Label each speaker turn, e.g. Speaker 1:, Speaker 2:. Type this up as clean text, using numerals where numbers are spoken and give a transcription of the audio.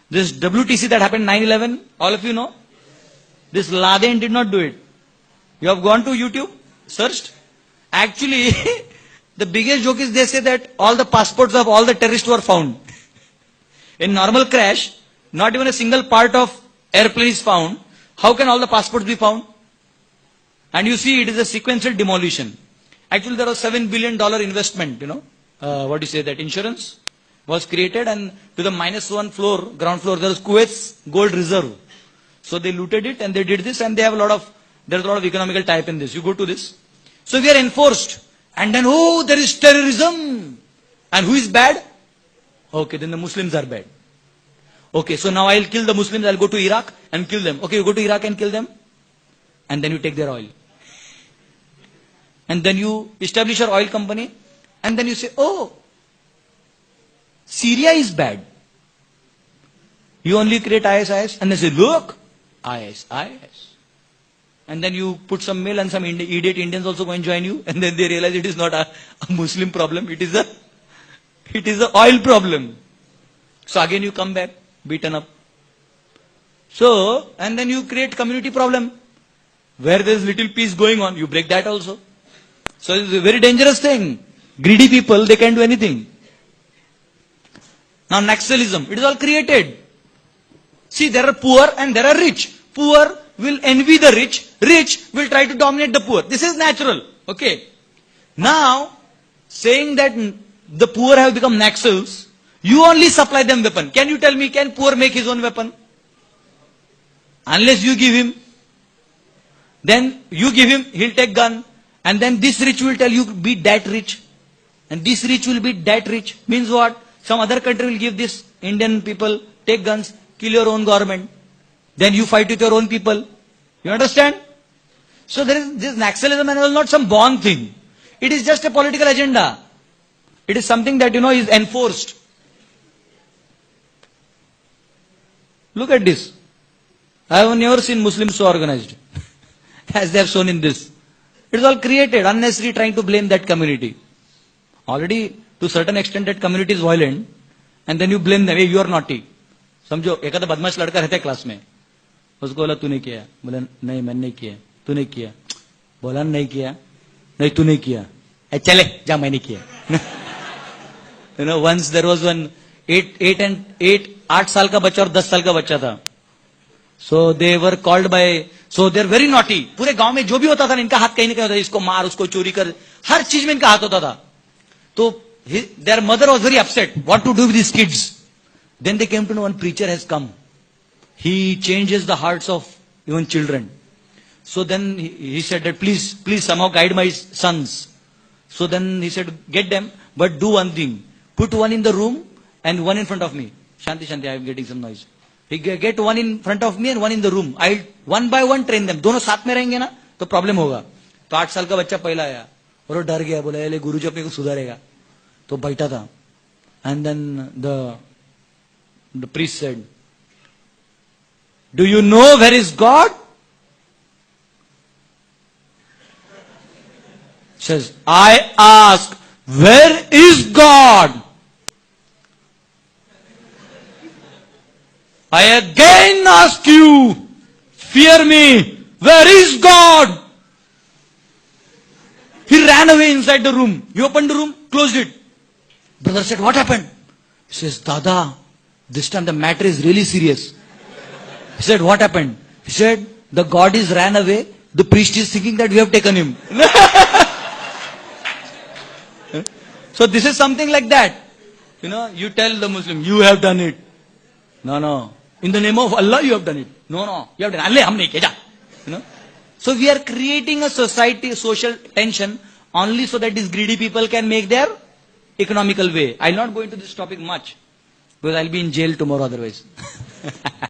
Speaker 1: This WTC that happened 9/11, all of you know. This Laden did not do it. You have gone to YouTube, searched. Actually, the biggest joke is they say that all the passports of all the terrorists were found. In normal crash, not even a single part of airplane is found. How can all the passports be found? And you see, it is a sequential demolition. Actually, there was $7 billion investment, what do you say, that insurance was created, and to the -1 floor, ground floor, there was Kuwait's gold reserve. So they looted it and they did this, and they have there's a lot of economical type in this. You go to this. So we are enforced. And then, there is terrorism. And who is bad? Okay, then the Muslims are bad. Okay, so now I'll kill the Muslims, I'll go to Iraq and kill them. Okay, you go to Iraq and kill them. And then you take their oil. And then you establish your oil company. And then you say, Syria is bad. You only create ISIS. And they say, look, IS. And then you put some mail and some idiot Indians also go and join you. And then they realize it is not a Muslim problem. It is a oil problem. So again you come back, beaten up. So, and then you create community problem. Where there is little peace going on, you break that also. So it's a very dangerous thing. Greedy people, they can do anything. Now Naxalism, it is all created. See, there are poor and there are rich. Poor will envy the rich. Rich will try to dominate the poor. This is natural. Okay. Now, saying that the poor have become Naxals, you only supply them weapon. Can you tell me, can poor make his own weapon? Unless you give him. Then you give him, he'll take gun. And then this rich will tell you, be that rich. And this rich will be that rich. Means what? Some other country will give this Indian people, take guns, kill your own government. Then you fight with your own people. You understand? So there is this Naxalism and all not some born thing. It is just a political agenda. It is something that is enforced. Look at this. I have never seen Muslims so organized as they have shown in this. It is all created, unnecessarily trying to blame that community. Already to a certain extent that community is violent, and then you blame them, hey, you are naughty. समझो एक आधा बदमाश लड़का रहता है class में, उसको बोला तूने किया, बोला नहीं मैंने नहीं किया, तूने किया, बोला नहीं किया, नहीं तूने किया, चले जा मैंने किया. Once there was one 8 साल का बच्चा और 10 साल का बच्चा था. So they were called by, so they are very naughty. पूरे गांव में जो भी होता था इनका हाथ कहीं ना कहीं होता था, इसको मार उसको चोरी कर, हर चीज में इनका हाथ होता था. तो their mother was very upset. What to do with these kids? Then they came to know one preacher has come. He changes the hearts of even children. So then he said that please somehow guide my sons. So then he said, get them, but do one thing. Put one in the room and one in front of me. Shanti, I am getting some noise. He get one in front of me and one in the room. I'll one by one train them. दोनों साथ में रहेंगे ना तो problem होगा. तो 8 साल का बच्चा पहला आया और वो डर गया, बोला ये गुरुजी अपने को सुधारेगा. तो बैठा था. And then the priest said, do you know where is God? Says, I ask, where is God? I again ask you, fear me, where is God? He ran away inside the room. He opened the room, closed it. Brother said, what happened? He says, Dada, this time the matter is really serious. He said, what happened? He said, the God is ran away. The priest is thinking that we have taken him. So this is something like that. You tell the Muslim, you have done it. No. In the name of Allah, you have done it. No. You have done it. Allah, hum nahi kiya. So we are creating a society, social tension only so that these greedy people can make their economical way. I'll not go into this topic much because I'll be in jail tomorrow otherwise.